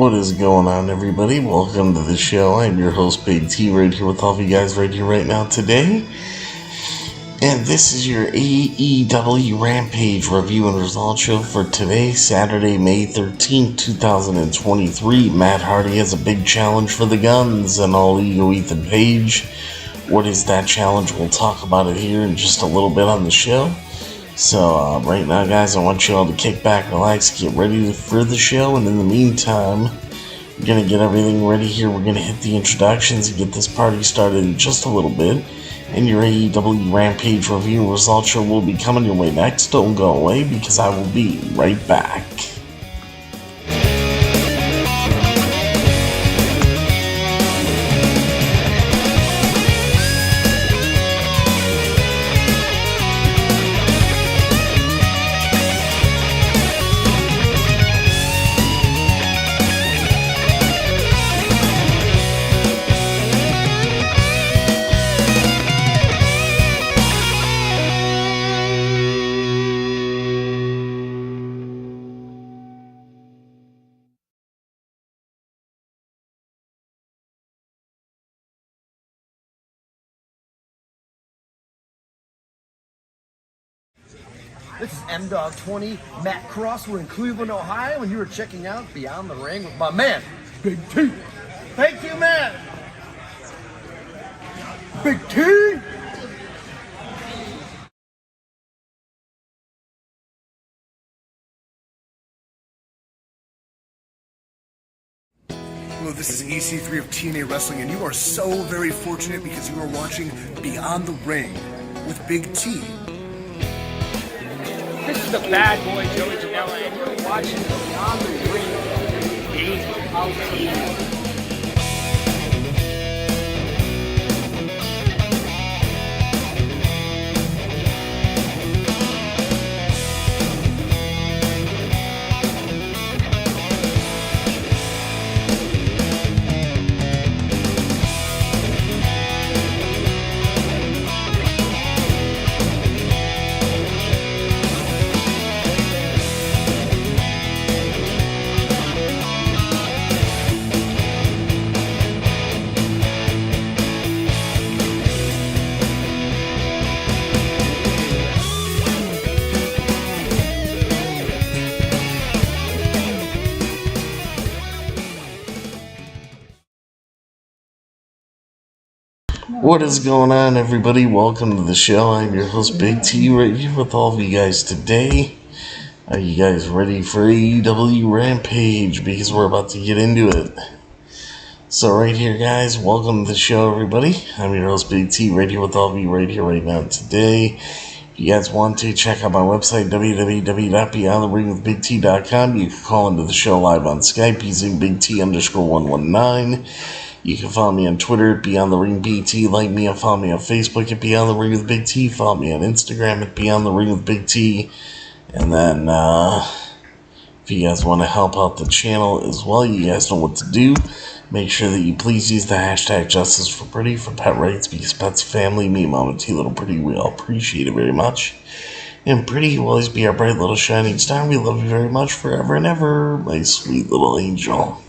What is going on, everybody? Welcome to the show. I'm your host, Big T, right here with all of you guys right here right now today. And this is your AEW Rampage review and result show for today, Saturday, May 13th, 2023. Matt Hardy has a big challenge for the Guns and All Ego Ethan Page. What is that challenge? We'll talk about it here in just a little bit on the show. So, right now, guys, I want you all to kick back, relax, get ready for the show, and in the meantime, we're going to get everything ready here. We're going to hit the introductions and get this party started in just a little bit. And your AEW Rampage review and results show will be coming your way next. Don't go away, because I will be right back. This is M-Dog20, Matt Cross. We're in Cleveland, Ohio, and you are checking out Beyond the Ring with my man, Big T. Thank you, man. Big T. Hello, this is EC3 of TNA Wrestling, and you are so very fortunate because you are watching Beyond the Ring with Big T. This is the bad boy Joey Janela, and you're watching Beyond the Ring. AEW. What is going on, everybody? Welcome to the show. I'm your host, Big T, right here with all of you guys today. Are you guys ready for AEW Rampage? Because we're about to get into it. So right here, guys, welcome to the show, everybody. I'm your host, Big T, right here with all of you right here right now today. If you guys want to, check out my website, www.beyondtheringwithbigt.com. You can call into the show live on Skype using BigT_119. You can follow me on Twitter at Beyond the Ring BT. Like me and follow me on Facebook at Beyond the Ring with Big T. Follow me on Instagram at Beyond the Ring with Big T. And then, if you guys want to help out the channel as well, you guys know what to do. Make sure that you please use the hashtag Justice for Pretty for pet rights, because pets, family, me, Mom, and T, Little Pretty, we all appreciate it very much. And Pretty will always be our bright little shining star. We love you very much forever and ever, my sweet little angel.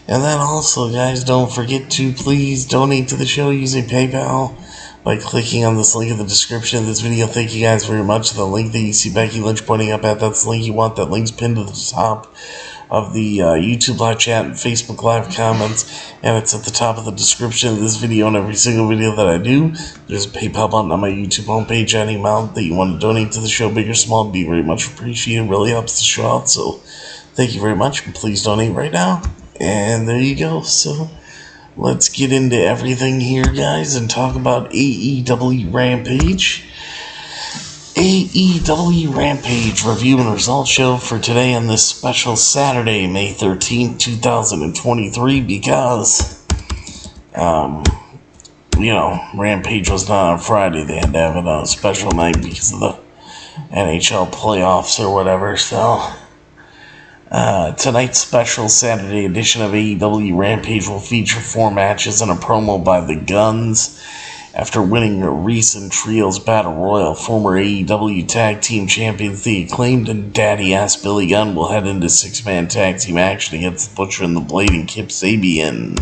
And then also, guys, don't forget to please donate to the show using PayPal by clicking on this link in the description of this video. Thank you guys very much. The link that you see Becky Lynch pointing up at, that's the link you want. That link's pinned to the top of the YouTube live chat and Facebook live comments, and it's at the top of the description of this video and every single video that I do. There's a PayPal button on my YouTube homepage. Any amount that you want to donate to the show, big or small, would be very much appreciated. It really helps the show out, so thank you very much. Please donate right now. And there you go. So let's get into everything here, guys, and talk about AEW Rampage. AEW Rampage review and results show for today on this special Saturday, May 13th, 2023, because, Rampage was not on Friday. They had to have it on a special night because of the NHL playoffs or whatever, so tonight's special Saturday edition of AEW Rampage will feature 4 matches and a promo by the Gunns. After winning a recent Trios Battle Royal, former AEW Tag Team Champions The Acclaimed and Daddy-Ass Billy Gunn will head into 6-man tag team action against the Butcher and the Blade and Kip Sabian.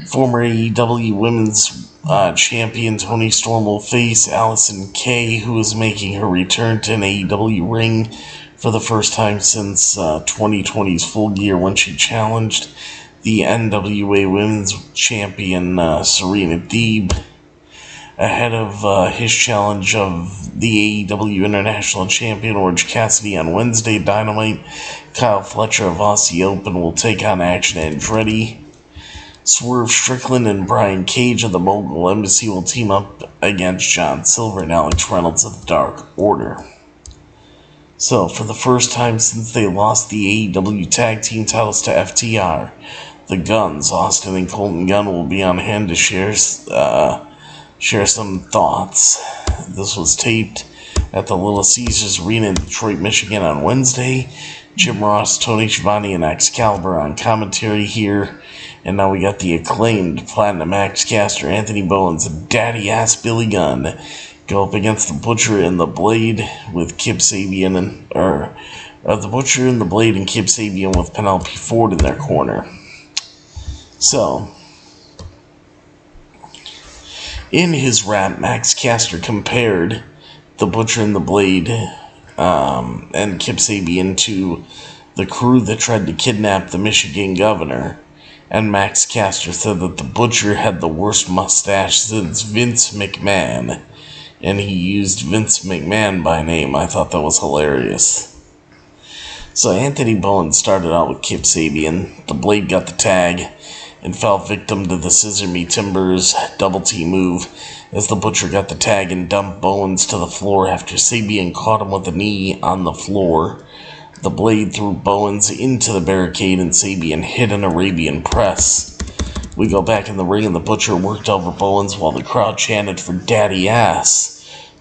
Former AEW Women's Champion Toni Storm will face Allison Kay, who is making her return to an AEW ring for the first time since 2020's Full Gear, when she challenged the NWA Women's Champion Serena Deeb ahead of his challenge of the AEW International Champion Orange Cassidy on Wednesday. Dynamite, Kyle Fletcher of Aussie Open will take on Action Andretti. Swerve Strickland and Brian Cage of the Mogul Embassy will team up against John Silver and Alex Reynolds of the Dark Order. So, for the first time since they lost the AEW Tag Team titles to FTR, the Gunns, Austin and Colton Gunn, will be on hand to share some thoughts. This was taped at the Little Caesars Arena in Detroit, Michigan on Wednesday. Jim Ross, Tony Schiavone, and Excalibur on commentary here. And now we got the Acclaimed, Platinum Max Caster, Anthony Bowens, and Daddy-Ass Billy Gunn go up against the Butcher and the Blade with Kip Sabian, the Butcher and the Blade and Kip Sabian with Penelope Ford in their corner. So, in his rap, Max Caster compared the Butcher and the Blade and Kip Sabian to the crew that tried to kidnap the Michigan governor. And Max Caster said that the Butcher had the worst mustache since Vince McMahon. And he used Vince McMahon by name. I thought that was hilarious. So Anthony Bowens started out with Kip Sabian. The Blade got the tag and fell victim to the Scissor Me Timbers double team move as the Butcher got the tag and dumped Bowens to the floor after Sabian caught him with a knee on the floor. The Blade threw Bowens into the barricade and Sabian hit an Arabian press. We go back in the ring and the Butcher worked over Bowens while the crowd chanted for Daddy Ass.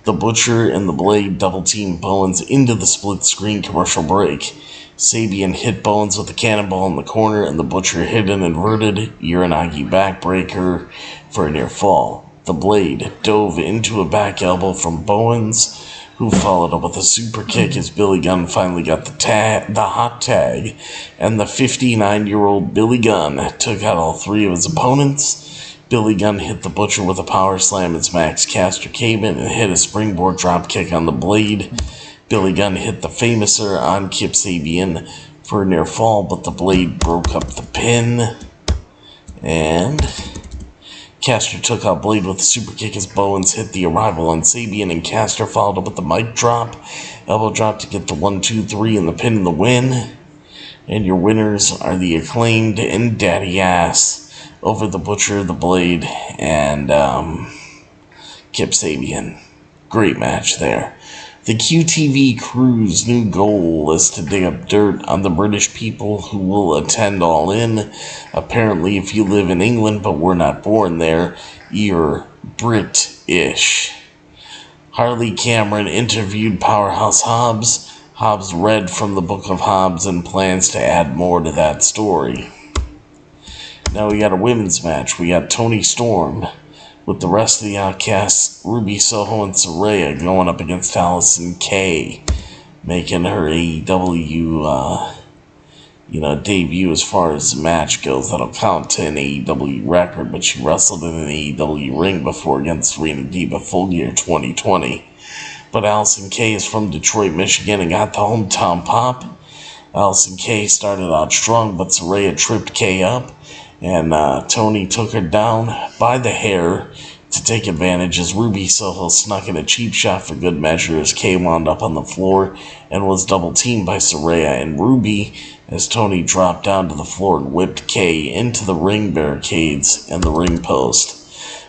The Butcher and the Blade double-teamed Bowens into the split-screen commercial break. Sabian hit Bowens with a cannonball in the corner, and the Butcher hit an inverted Uranagi backbreaker for a near fall. The Blade dove into a back elbow from Bowens, who followed up with a super kick as Billy Gunn finally got the hot tag, and the 59-year-old Billy Gunn took out all 3 of his opponents. Billy Gunn hit the Butcher with a power slam as Max Caster came in and hit a springboard dropkick on the Blade. Billy Gunn hit the Famouser on Kip Sabian for a near fall, but the Blade broke up the pin. And Caster took out Blade with a super kick as Bowens hit the arrival on Sabian, and Caster followed up with the mic drop, elbow drop to get the 1-2-3 and the pin and the win. And your winners are the Acclaimed and Daddy Ass over the Butcher, the Blade, and Kip Sabian. Great match there. The QTV crew's new goal is to dig up dirt on the British people who will attend All In. Apparently, if you live in England but were not born there, you're British. Harley Cameron interviewed Powerhouse Hobbs. Hobbs read from the Book of Hobbs and plans to add more to that story. Now we got a women's match. We got Toni Storm with the rest of the Outcasts, Ruby Soho and Saraya going up against Allison Kay, making her AEW debut as far as the match goes. That'll count to an AEW record, but she wrestled in an AEW ring before against Rena Diva full year 2020. But Allison Kay is from Detroit, Michigan, and got the hometown pop. Allison Kay started out strong, but Saraya tripped Kay up, and Toni took her down by the hair to take advantage as Ruby Soho snuck in a cheap shot for good measure as Kay wound up on the floor and was double-teamed by Saraya and Ruby as Toni dropped down to the floor and whipped Kay into the ring barricades and the ring post.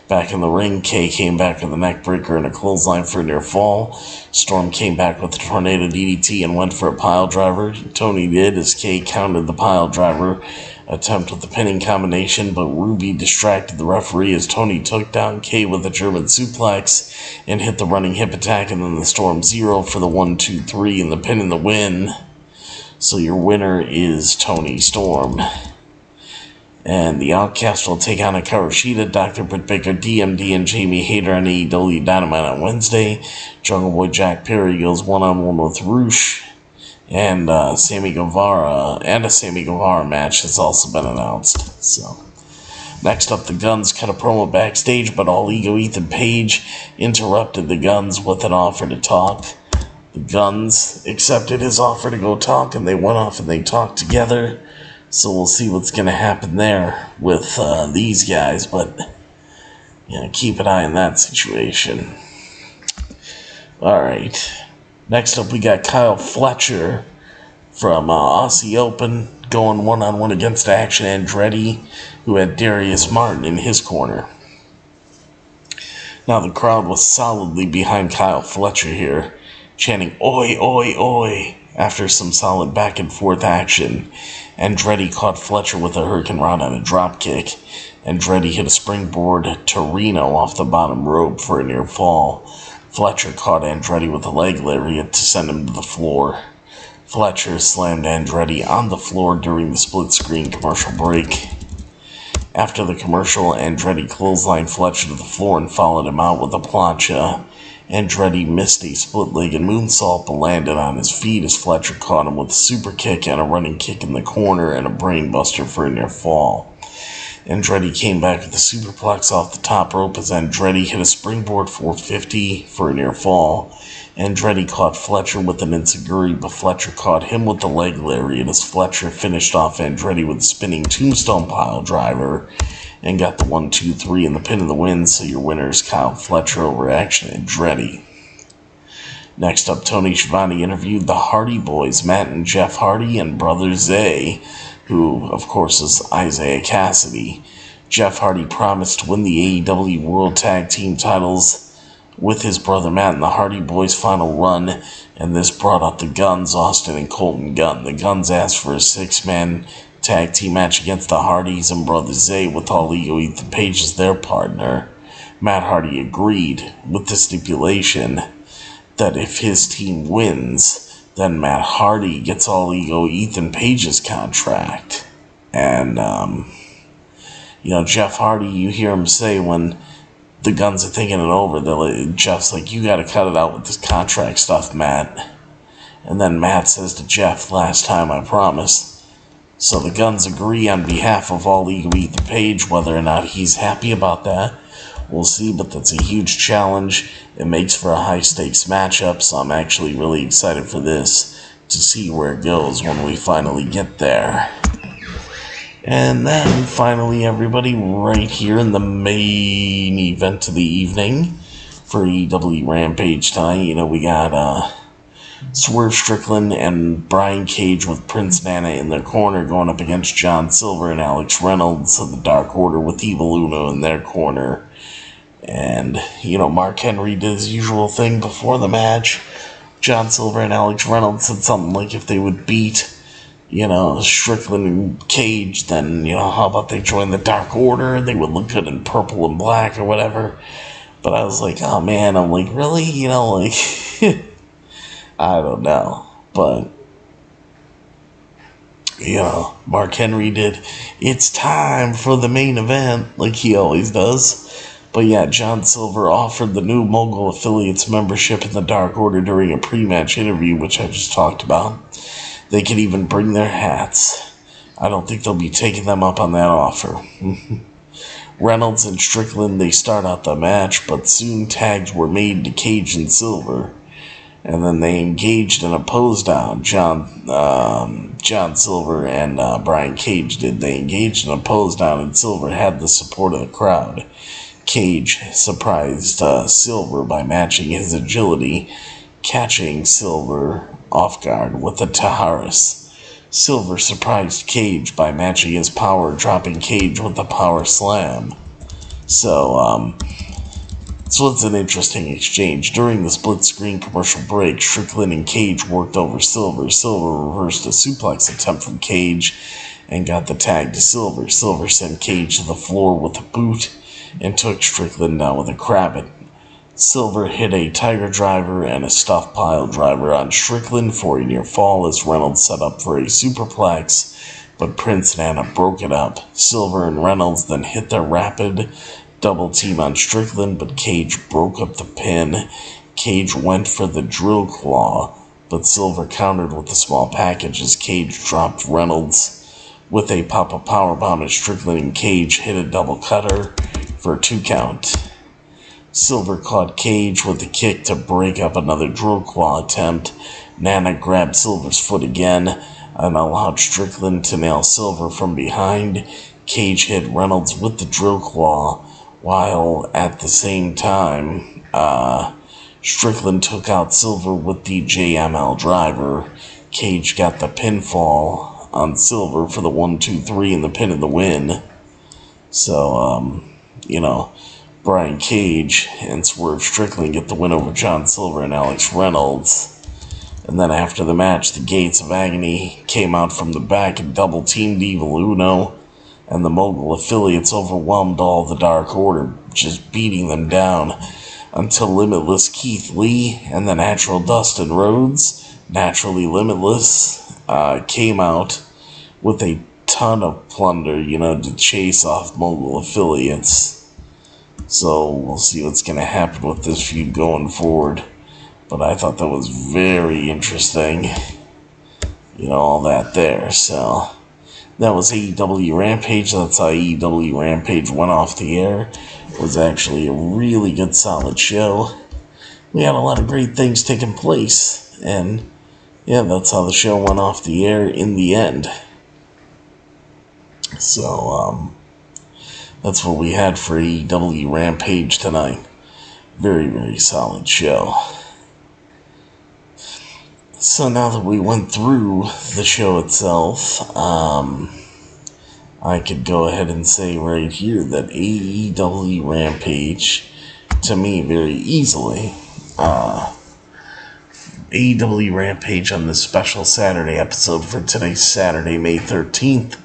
Back in the ring, Kay came back with a neckbreaker and a clothesline for a near fall. Storm came back with a tornado DDT and went for a pile driver. Toni did as Kay countered the pile driver attempt with the pinning combination, but Ruby distracted the referee as Toni took down Kay with a German suplex and hit the running hip attack, and then the Storm Zero for the 1-2-3 and the pin and the win. So your winner is Toni Storm. And the Outcast will take on Hikaru Shida, Dr. Britt Baker, DMD, and Jamie Hayter on AEW Dynamite on Wednesday. Jungle Boy Jack Perry goes one-on-one with Roosh. And Sammy Guevara, and a Sammy Guevara match has also been announced. So, next up, the Guns cut a promo backstage, but All Ego Ethan Page interrupted the Guns with an offer to talk. The Guns accepted his offer to go talk, and they went off and they talked together. So we'll see what's going to happen there with these guys, but keep an eye on that situation. Alright, next up we got Kyle Fletcher from Aussie Open going one-on-one against Action Andretti, who had Darius Martin in his corner. Now the crowd was solidly behind Kyle Fletcher here, chanting "Oi, oi, oi" after some solid back and forth action. Andretti caught Fletcher with a Hurricane Rod on a dropkick. Andretti hit a springboard Torino off the bottom rope for a near fall. Fletcher caught Andretti with a leg lariat to send him to the floor. Fletcher slammed Andretti on the floor during the split-screen commercial break. After the commercial, Andretti clotheslined Fletcher to the floor and followed him out with a plancha. Andretti missed a split-legged moonsault but landed on his feet as Fletcher caught him with a super kick and a running kick in the corner and a brainbuster for a near fall. Andretti came back with a superplex off the top rope as Andretti hit a springboard 450 for a near fall. Andretti caught Fletcher with an enziguri, but Fletcher caught him with the leg lariat as Fletcher finished off Andretti with a spinning tombstone pile driver and got the 1-2-3 and the pin in the win, so your winner is Kyle Fletcher over Action Andretti. Next up, Tony Schiavone interviewed the Hardy Boys, Matt and Jeff Hardy, and Brother Zay, who, of course, is Isaiah Cassidy. Jeff Hardy promised to win the AEW World Tag Team titles with his brother Matt in the Hardy Boys' final run, and this brought up the Guns, Austin and Colton Gunn. The Guns asked for a 6-man tag team match against the Hardys and Brother Zay with All Ego Ethan Page as their partner. Matt Hardy agreed with the stipulation that if his team wins, then Matt Hardy gets All Ego Ethan Page's contract. And, Jeff Hardy, you hear him say when the Guns are thinking it over, Jeff's like, "You gotta cut it out with this contract stuff, Matt." And then Matt says to Jeff, "Last time I promised." So the Guns agree on behalf of All Ego Ethan Page. Whether or not he's happy about that, we'll see, but that's a huge challenge. It makes for a high-stakes matchup, so I'm actually really excited for this to see where it goes when we finally get there. And then, finally, everybody, right here in the main event of the evening for AEW Rampage tonight, we got Swerve Strickland and Brian Cage with Prince Nana in their corner going up against John Silver and Alex Reynolds of the Dark Order with Evil Uno in their corner. And, Mark Henry did his usual thing before the match, John Silver and Alex Reynolds said something like if they would beat, Strickland and Cage, then, how about they join the Dark Order? They would look good in purple and black or whatever. But I was like, oh man, I'm like, really? I don't know. But, Mark Henry did, it's time for the main event, like he always does. But yeah, John Silver offered the new Mogul Affiliates membership in the Dark Order during a pre-match interview, which I just talked about. They could even bring their hats. I don't think they'll be taking them up on that offer. Reynolds and Strickland, they start out the match, but soon tags were made to Cage and Silver. And then they engaged in a pose down. John Silver and Brian Cage did. They engaged in a pose down, and Silver had the support of the crowd. Cage surprised Silver by matching his agility, catching Silver off guard with a Taharis. Silver surprised Cage by matching his power, dropping Cage with a power slam. So it's an interesting exchange. During the split-screen commercial break, Strickland and Cage worked over Silver. Silver reversed a suplex attempt from Cage and got the tag to Silver. Silver sent Cage to the floor with a boot and took Strickland down with a crabbit. Silver hit a Tiger Driver and a Stuff Pile Driver on Strickland for a near fall as Reynolds set up for a superplex, but Prince and Anna broke it up. Silver and Reynolds then hit their rapid double team on Strickland, but Cage broke up the pin. Cage went for the drill claw, but Silver countered with a small package as Cage dropped Reynolds with a pop-up powerbomb as Strickland and Cage hit a double cutter for a 2 count. Silver caught Cage with a kick to break up another drill claw attempt. Nana grabbed Silver's foot again and allowed Strickland to nail Silver from behind. Cage hit Reynolds with the drill claw, while at the same time, Strickland took out Silver with the JML driver. Cage got the pinfall on Silver for the 1-2-3 and the pin and the win. So, Brian Cage and Swerve Strickland get the win over John Silver and Alex Reynolds. And then after the match, the Gates of Agony came out from the back and double-teamed Evil Uno, and the Mogul Affiliates overwhelmed all the Dark Order, just beating them down until Limitless Keith Lee and the Natural Dustin Rhodes, Naturally Limitless, came out with a ton of plunder, to chase off Mogul Affiliates. So we'll see what's going to happen with this feud going forward. But I thought that was very interesting. All that there. So that was AEW Rampage. That's how AEW Rampage went off the air. It was actually a really good, solid show. We had a lot of great things taking place. And yeah, that's how the show went off the air in the end. So, that's what we had for AEW Rampage tonight. Very, very solid show. So now that we went through the show itself, I could go ahead and say right here that AEW Rampage, to me, very easily, AEW Rampage on this special Saturday episode for today's Saturday, May 13th,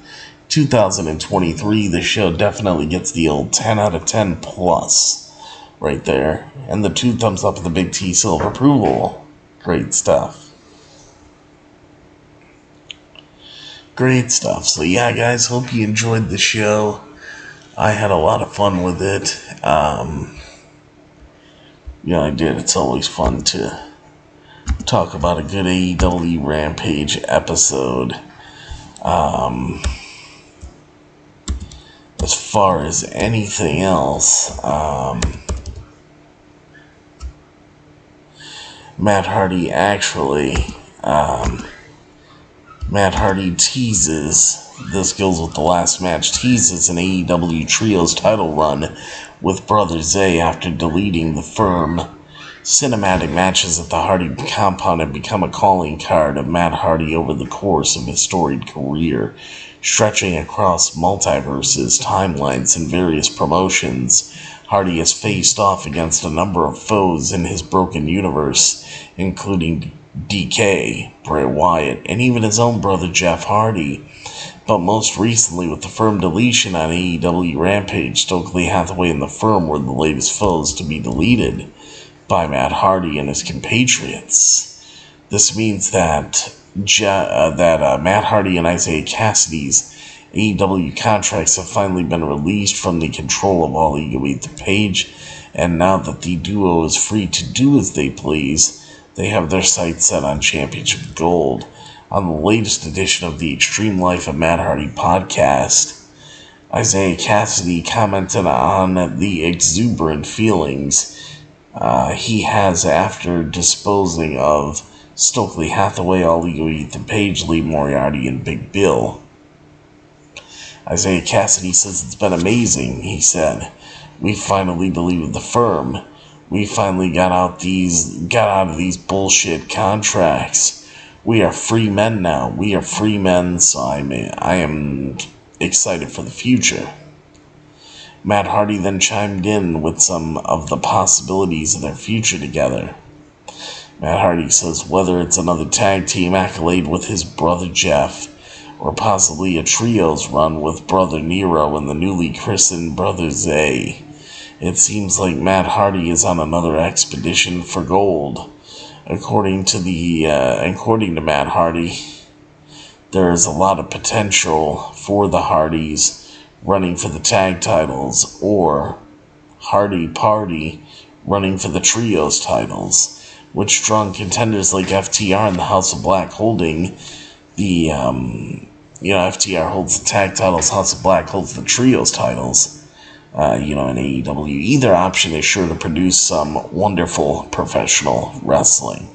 2023, the show definitely gets the old 10 out of 10 plus right there. And the 2 thumbs up of the Big T Silver approval. Great stuff. Great stuff. So yeah, guys, hope you enjoyed the show. I had a lot of fun with it. I did. It's always fun to talk about a good AEW Rampage episode. As far as anything else, Matt Hardy teases, this goes with the last match, teases an AEW Trios title run with Brother Zay after deleting the Firm. Cinematic matches at the Hardy compound have become a calling card of Matt Hardy over the course of his storied career, stretching across multiverses, timelines, and various promotions. Hardy has faced off against a number of foes in his broken universe, including DK, Bray Wyatt, and even his own brother Jeff Hardy. But most recently, with the Firm Deletion on AEW Rampage, Stokely Hathaway and the Firm were the latest foes to be deleted by Matt Hardy and his compatriots. This means that Matt Hardy and Isaiah Cassidy's AEW contracts have finally been released from the control of All Ego Ethan Page, and now that the duo is free to do as they please, they have their sights set on Championship Gold. On the latest edition of the Extreme Life of Matt Hardy podcast, Isaiah Cassidy commented on the exuberant feelings he has after disposing of Stokely Hathaway, All Ego Ethan Page, Lee Moriarty, and Big Bill. Isaiah Cassidy says it's been amazing. He said, "We finally deleted the Firm. We finally got out of these bullshit contracts. We are free men now. We are free men, so I am excited for the future." Matt Hardy then chimed in with some of the possibilities of their future together. Matt Hardy says whether it's another tag team accolade with his brother Jeff, or possibly a trios run with brother Nero and the newly christened brother Zay, it seems like Matt Hardy is on another expedition for gold. According to Matt Hardy, there is a lot of potential for the Hardys running for the tag titles, or Hardy Party running for the trios titles, with strong contenders like FTR and the House of Black holding the, FTR holds the tag titles, House of Black holds the trios titles, in AEW. Either option is sure to produce some wonderful professional wrestling.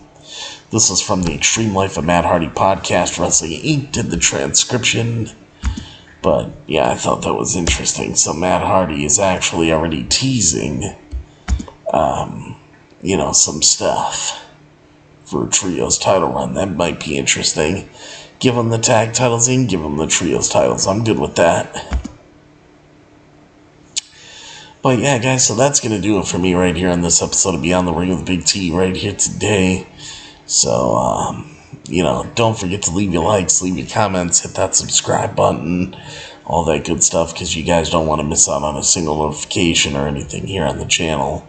This is from the Extreme Life of Matt Hardy podcast. Wrestling Inc. did the transcription. But, yeah, I thought that was interesting. So Matt Hardy is actually already teasing, some stuff for a trios title run. That might be interesting. Give him the tag titles and give him the trios titles. I'm good with that. But yeah, guys, so that's going to do it for me right here on this episode of Beyond the Ring with Big T right here today. So, don't forget to leave your likes, leave your comments, hit that subscribe button, all that good stuff, because you guys don't want to miss out on a single notification or anything here on the channel.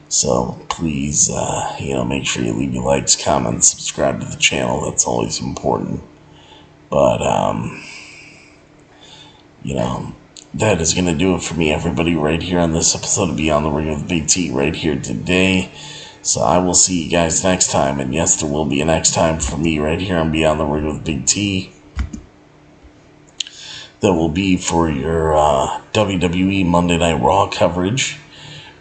So please, make sure you leave your likes, comments, subscribe to the channel. That's always important. But, that is going to do it for me, everybody, right here on this episode of Beyond the Ring with Big T right here today. So I will see you guys next time. And yes, there will be a next time for me right here on Beyond the Ring with Big T. That will be for your WWE Monday Night Raw coverage,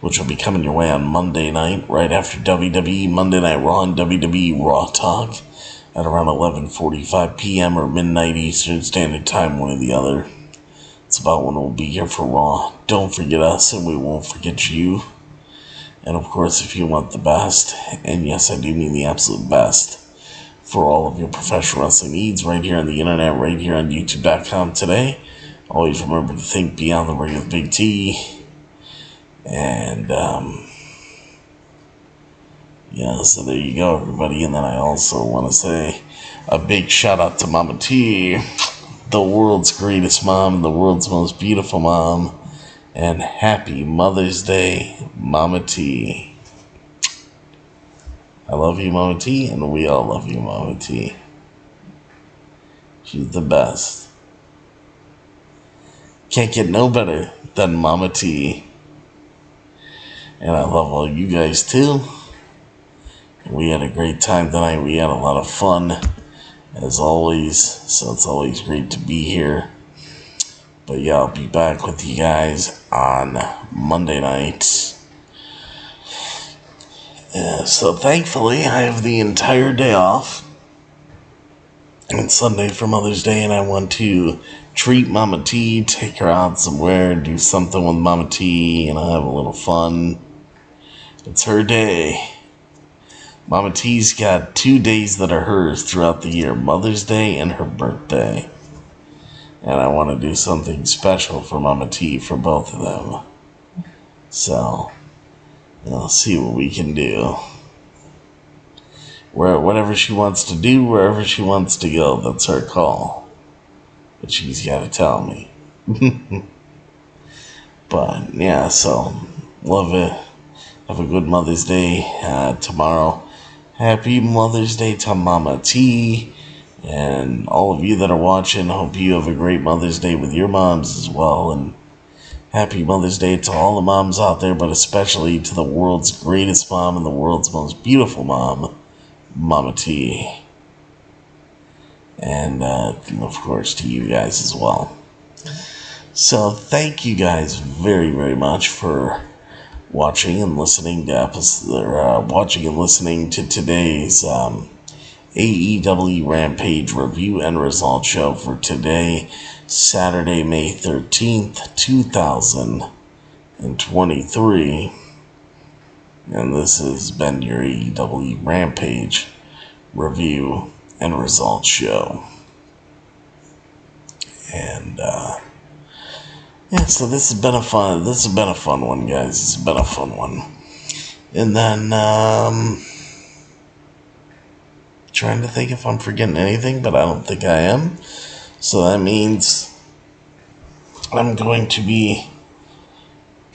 which will be coming your way on Monday night, right after WWE Monday Night Raw and WWE Raw Talk at around 11:45 p.m. or midnight Eastern Standard Time, one or the other. It's about when we'll be here for Raw. Don't forget us, and we won't forget you. And of course, if you want the best, and yes, I do mean the absolute best, for all of your professional wrestling needs right here on the internet, right here on YouTube.com today, always remember to think Beyond the Ring with Big T. And, so there you go, everybody. And then I also want to say a big shout out to Mama T, the world's greatest mom and the world's most beautiful mom. And happy Mother's Day, Mama T. I love you, Mama T, and we all love you, Mama T. She's the best. Can't get no better than Mama T. And I love all you guys too. We had a great time tonight. We had a lot of fun, as always. So it's always great to be here. But yeah, I'll be back with you guys on Monday night. So thankfully, I have the entire day off. It's Sunday for Mother's Day, and I want to treat Mama T, take her out somewhere, do something with Mama T, have a little fun. It's her day. Mama T's got 2 days that are hers throughout the year, Mother's Day and her birthday. And I want to do something special for Mama T for both of them. So, see what we can do. Whatever she wants to do, wherever she wants to go, that's her call. But she's got to tell me. But, yeah, so, love it. Have a good Mother's Day tomorrow. Happy Mother's Day to Mama T. And all of you that are watching, hope you have a great Mother's Day with your moms as well. And happy Mother's Day to all the moms out there, but especially to the world's greatest mom and the world's most beautiful mom, Mama T. And, of course, to you guys as well. So, thank you guys very, very much for watching and listening to today's AEW Rampage review and result show for today, Saturday, May 13th, 2023. And this has been your AEW Rampage review and result show. And, so this has been a fun one, guys. This has been a fun one. And then, trying to think if I'm forgetting anything, but I don't think I am. So that means I'm going to be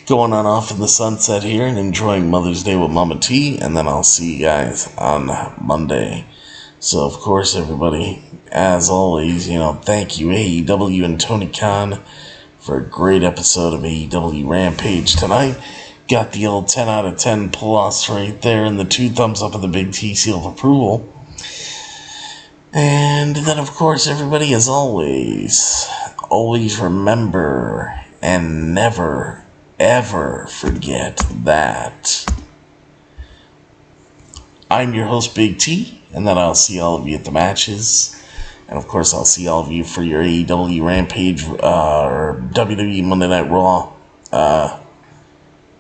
going on off in the sunset here and enjoying Mother's Day with Mama T, and then I'll see you guys on Monday. So, of course, everybody, as always, thank you, AEW and Tony Khan, for a great episode of AEW Rampage tonight. Got the old 10 out of 10 plus right there, and the 2 thumbs up and the big T seal of approval. And then, of course, everybody, as always remember and never, ever forget that I'm your host, Big T, and that I'll see all of you at the matches. And, of course, I'll see all of you for your AEW Rampage or WWE Monday Night Raw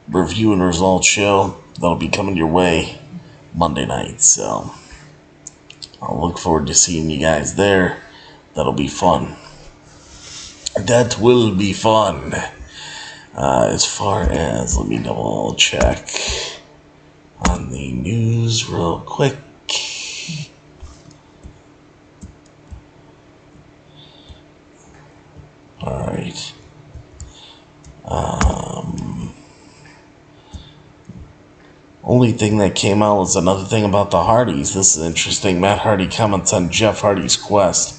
review and results show. That'll be coming your way Monday night. So I'll look forward to seeing you guys there. That'll be fun. That will be fun. As far as, let me double check on the news real quick. Alright. Only thing that came out was another thing about the Hardys. This is interesting. Matt Hardy comments on Jeff Hardy's quest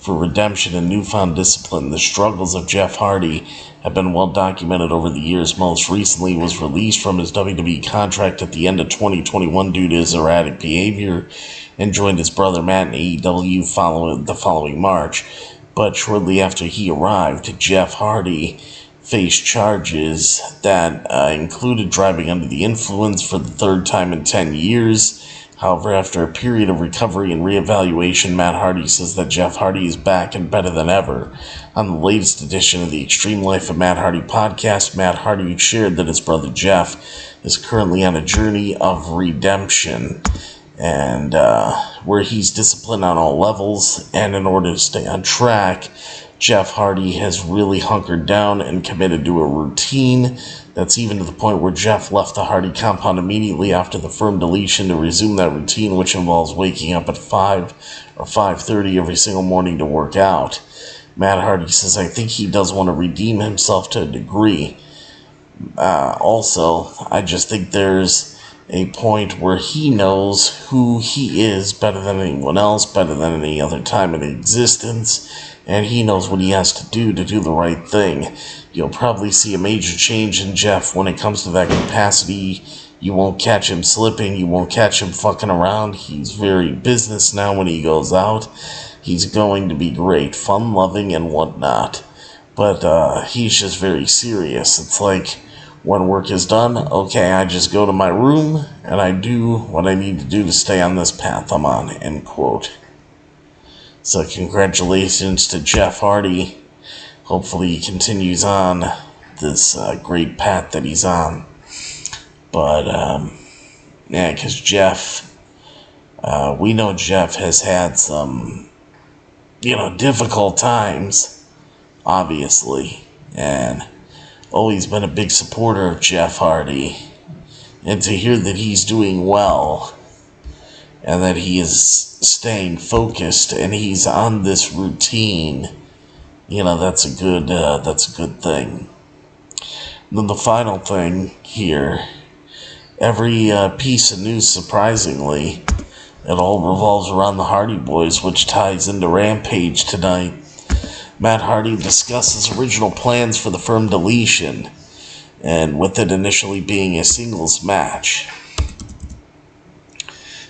for redemption and newfound discipline. The struggles of Jeff Hardy have been well documented over the years. Most recently was released from his WWE contract at the end of 2021 due to his erratic behavior and joined his brother Matt in AEW following March. But shortly after he arrived, Jeff Hardy faced charges that included driving under the influence for the 3rd time in 10 years. However, after a period of recovery and reevaluation, Matt Hardy says that Jeff Hardy is back and better than ever. On the latest edition of the Extreme Life of Matt Hardy podcast, Matt Hardy shared that his brother Jeff is currently on a journey of redemption, and where he's disciplined on all levels, and in order to stay on track, Jeff Hardy has really hunkered down and committed to a routine. That's even to the point where Jeff left the Hardy compound immediately after the Firm Deletion to resume that routine, which involves waking up at 5 or 5:30 every single morning to work out. Matt Hardy says, I think he does want to redeem himself to a degree. Also, I just think there's a point where he knows who he is better than anyone else, better than any other time in existence, and he knows what he has to do the right thing. You'll probably see a major change in Jeff when it comes to that capacity. You won't catch him slipping. You won't catch him fucking around. He's very business now when he goes out. He's going to be great, fun-loving and whatnot. But he's just very serious. It's like, when work is done, okay, I just go to my room and I do what I need to do to stay on this path I'm on, end quote. So congratulations to Jeff Hardy. Hopefully he continues on this great path that he's on. But, yeah, because Jeff, we know Jeff has had some, difficult times, obviously. And always been a big supporter of Jeff Hardy. And to hear that he's doing well, and that he is staying focused, and he's on this routine, that's a good thing. And then the final thing here, every piece of news, surprisingly, it all revolves around the Hardy Boys, which ties into Rampage tonight. Matt Hardy discusses original plans for the Firm Deletion, and with it initially being a singles match.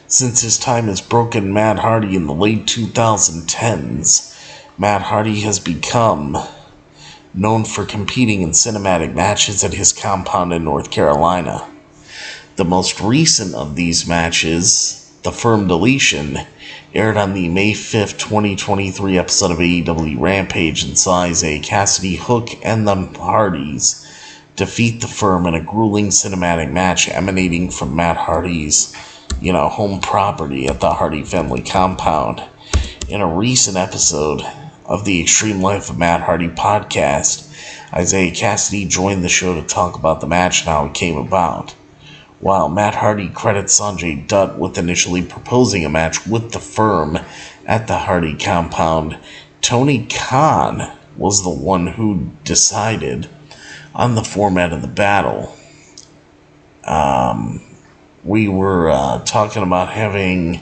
Since his time as Broken Matt Hardy in the late 2010s, Matt Hardy has become known for competing in cinematic matches at his compound in North Carolina. The most recent of these matches, the Firm Deletion, aired on the May 5th, 2023 episode of AEW Rampage, and saw Isaiah Cassidy, Hook, and the Hardys defeat the Firm in a grueling cinematic match emanating from Matt Hardy's, home property at the Hardy family compound. In a recent episode of the Extreme Life of Matt Hardy podcast, Isaiah Cassidy joined the show to talk about the match and how it came about. While Matt Hardy credits Sanjay Dutt with initially proposing a match with the Firm at the Hardy compound, Tony Khan was the one who decided on the format of the battle. We were talking about having,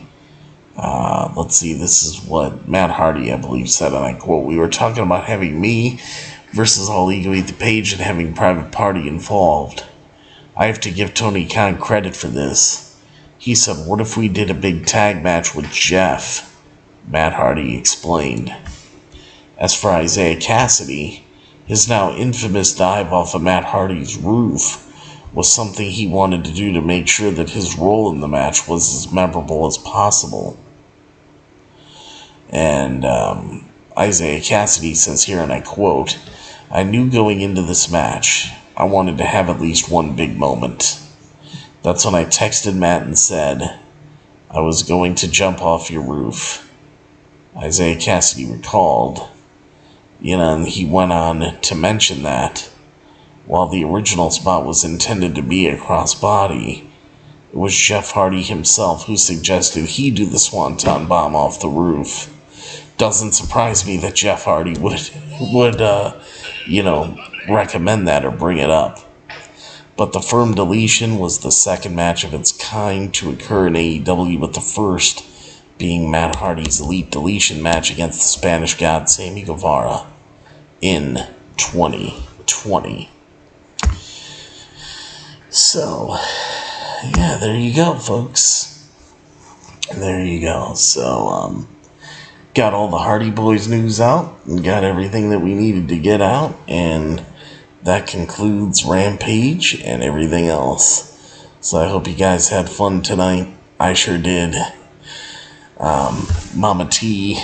this is what Matt Hardy, I believe, said, and I quote, "We were talking about having me versus All Ego Eat the Page and having Private Party involved. I have to give Tony Khan credit for this. He said, what if we did a big tag match with Jeff?" Matt Hardy explained. As for Isaiah Cassidy, his now infamous dive off of Matt Hardy's roof was something he wanted to do to make sure that his role in the match was as memorable as possible. And Isaiah Cassidy says here, and I quote, "I knew going into this match I wanted to have at least one big moment. That's when I texted Matt and said I was going to jump off your roof." Isaiah Cassidy recalled, and he went on to mention that while the original spot was intended to be a crossbody, it was Jeff Hardy himself who suggested he do the Swanton Bomb off the roof. Doesn't surprise me that Jeff Hardy would recommend that or bring it up. But the Firm Deletion was the second match of its kind to occur in AEW, with the first being Matt Hardy's Elite Deletion match against the Spanish God Sammy Guevara in 2020. So, yeah, there you go, folks. There you go. So, got all the Hardy Boys news out and got everything that we needed to get out, and that concludes Rampage and everything else. So I hope you guys had fun tonight. I sure did. Mama T,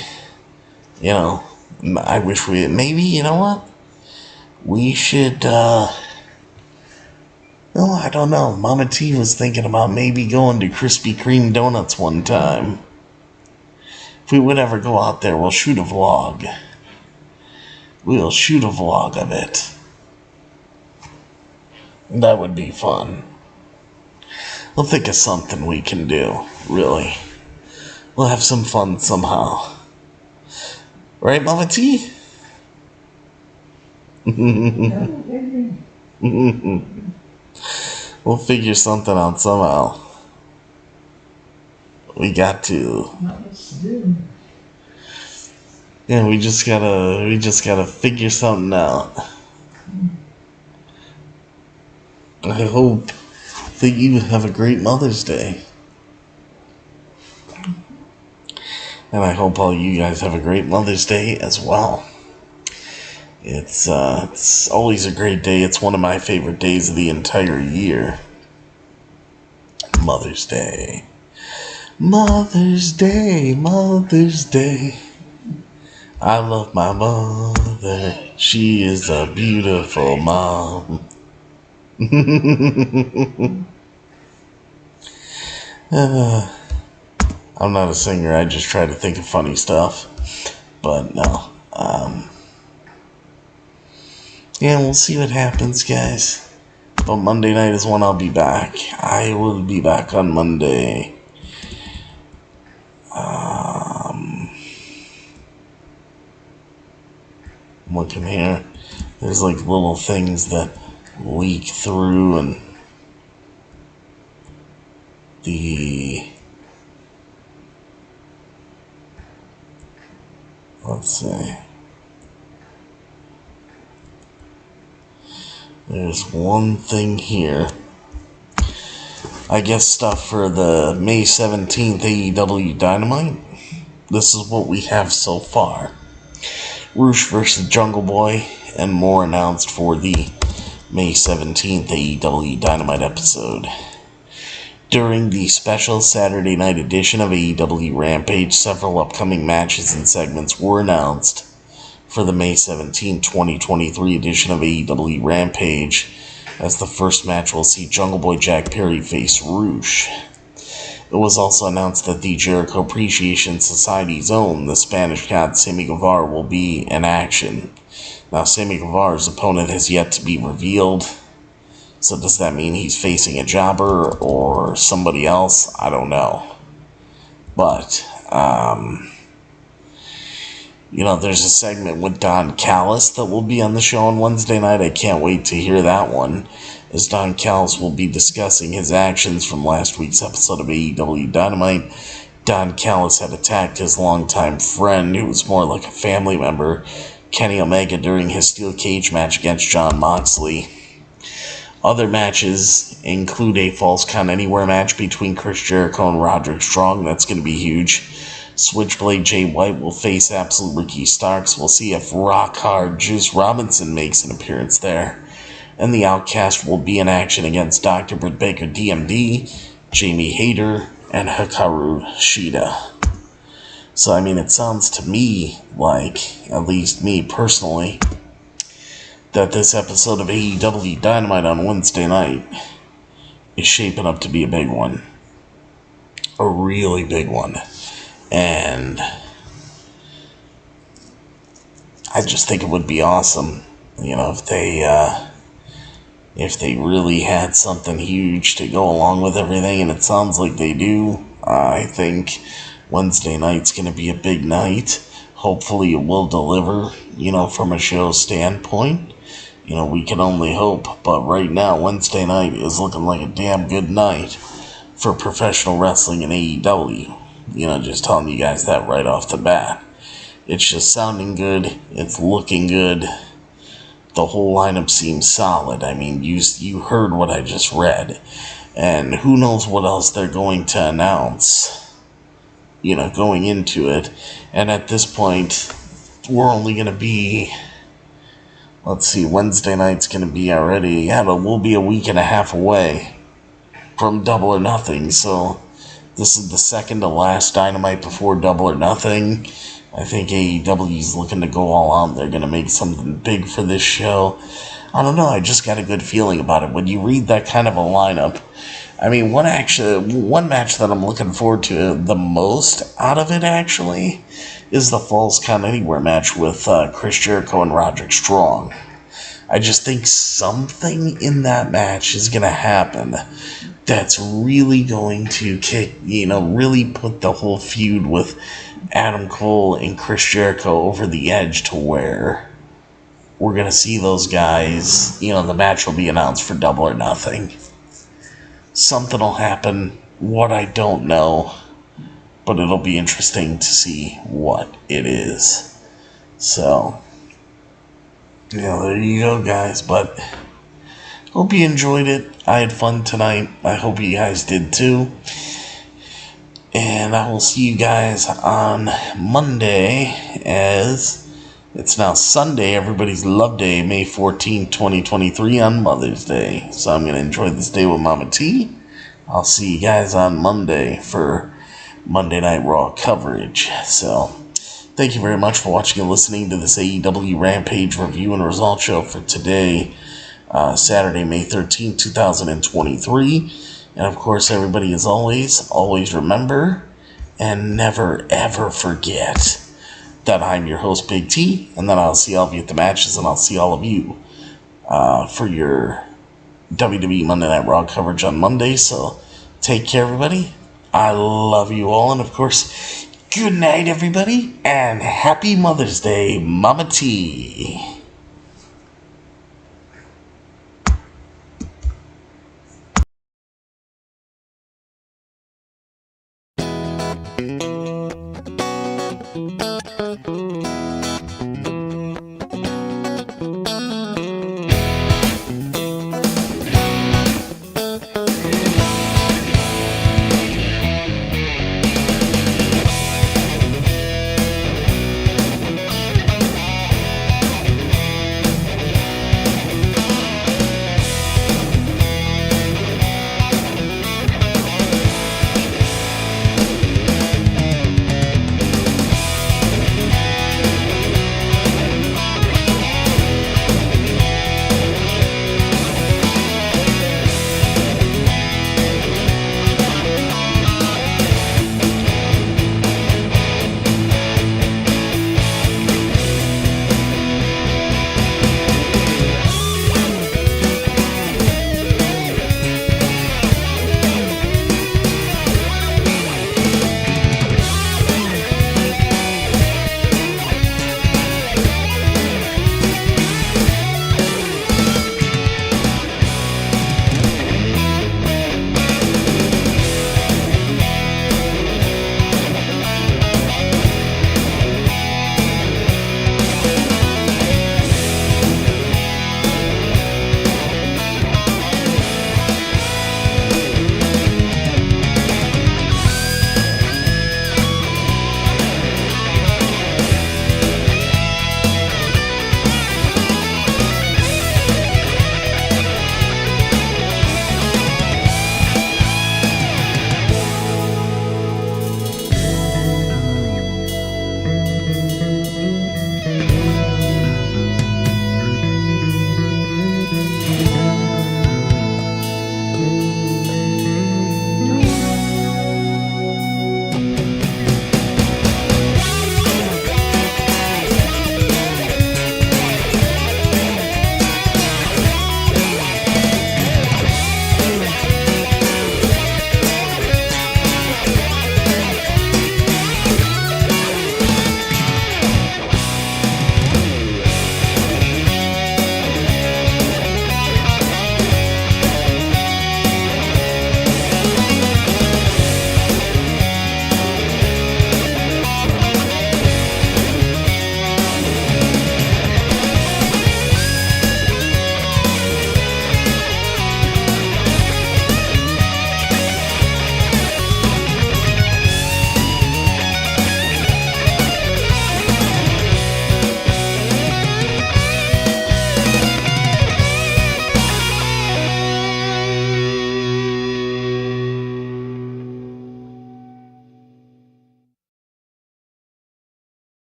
I wish maybe, we should, I don't know. Mama T was thinking about maybe going to Krispy Kreme Donuts one time. If we would ever go out there, we'll shoot a vlog. We'll shoot a vlog of it. That would be fun. We'll think of something we can do, really. We'll have some fun somehow. Right, Mama T? We'll figure something out somehow. We got to. Yeah, we just gotta figure something out. I hope that you have a great Mother's Day. And I hope all you guys have a great Mother's Day as well. It's always a great day. It's one of my favorite days of the entire year. Mother's Day. Mother's Day, Mother's Day. I love my mother. She is a beautiful mom. I'm not a singer. I just try to think of funny stuff. But no. Yeah, we'll see what happens, guys. But Monday night is when I'll be back. I will be back on Monday. I'm looking here. There's like little things that leak through, and let's see. There's one thing here. I guess stuff for the May 17th AEW Dynamite. This is what we have so far. Roosh versus Jungle Boy, and more announced for the May 17th AEW Dynamite episode. During the special Saturday night edition of AEW Rampage, several upcoming matches and segments were announced for the May 17, 2023 edition of AEW Rampage, as the first match will see Jungle Boy Jack Perry face Roosh. It was also announced that the Jericho Appreciation Society's own, the Spanish God Sammy Guevara, will be in action. Now, Sammy Guevara's opponent has yet to be revealed, so does that mean he's facing a jobber or somebody else? I don't know. But, there's a segment with Don Callis that will be on the show on Wednesday night. I can't wait to hear that one, as Don Callis will be discussing his actions from last week's episode of AEW Dynamite. Don Callis had attacked his longtime friend, who was more like a family member, Kenny Omega, during his steel cage match against Jon Moxley. Other matches include a Falls Count Anywhere match between Chris Jericho and Roderick Strong. That's going to be huge. Switchblade Jay White will face Absolute Ricky Starks. We'll see if Rock Hard Juice Robinson makes an appearance there. And the Outcast will be in action against Dr. Britt Baker DMD, Jamie Hayter, and Hikaru Shida. So, it sounds to me like, at least me personally, that this episode of AEW Dynamite on Wednesday night is shaping up to be a big one. A really big one. And I just think it would be awesome, if they really had something huge to go along with everything, and it sounds like they do. I think Wednesday night's going to be a big night. Hopefully it will deliver, from a show standpoint. We can only hope, but right now Wednesday night is looking like a damn good night for professional wrestling in AEW. Just telling you guys that right off the bat. It's just sounding good. It's looking good. The whole lineup seems solid. You heard what I just read. And who knows what else they're going to announce, going into it. And at this point, we're only going to be, Wednesday night's going to be already, we'll be a week and a half away from Double or Nothing. So this is the second to last Dynamite before Double or Nothing. I think AEW is looking to go all out. They're going to make something big for this show. I don't know. I just got a good feeling about it. When you read that kind of a lineup, one match that I'm looking forward to the most out of it, actually, is the Falls Count Anywhere match with Chris Jericho and Roderick Strong. I just think something in that match is going to happen that's really going to really put the whole feud with Adam Cole and Chris Jericho over the edge, to where we're going to see those guys, the match will be announced for Double or Nothing. Something will happen, what I don't know, but it'll be interesting to see what it is. So, there you go, guys, but hope you enjoyed it. I had fun tonight. I hope you guys did too. And I will see you guys on Monday, as it's now Sunday, everybody's love day, May 14, 2023, on Mother's Day. So I'm going to enjoy this day with Mama T. I'll see you guys on Monday for Monday Night Raw coverage. So thank you very much for watching and listening to this AEW Rampage review and result show for today, Saturday, May 13, 2023. And of course, everybody, as always remember and never ever forget that I'm your host, Big T, and that I'll see all of you at the matches, and I'll see all of you for your WWE Monday Night Raw coverage on Monday. So take care, everybody. I love you all. And of course, good night, everybody. And happy Mother's Day, Mama T.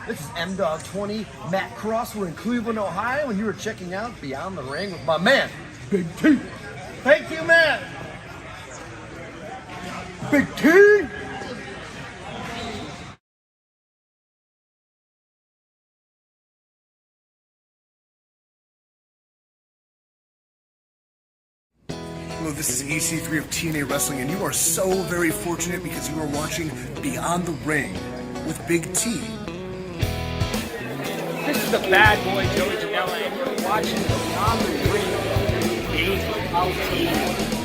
This is M-Dog 20, Matt Cross. We're in Cleveland, Ohio, and you are checking out Beyond the Ring with my man, Big T. Thank you, man. Big T. Hello, this is EC3 of TNA Wrestling, and you are so very fortunate because you are watching Beyond the Ring with Big T. This is the bad boy Joey Janela, and you're watching Beyond the Ring. Big T.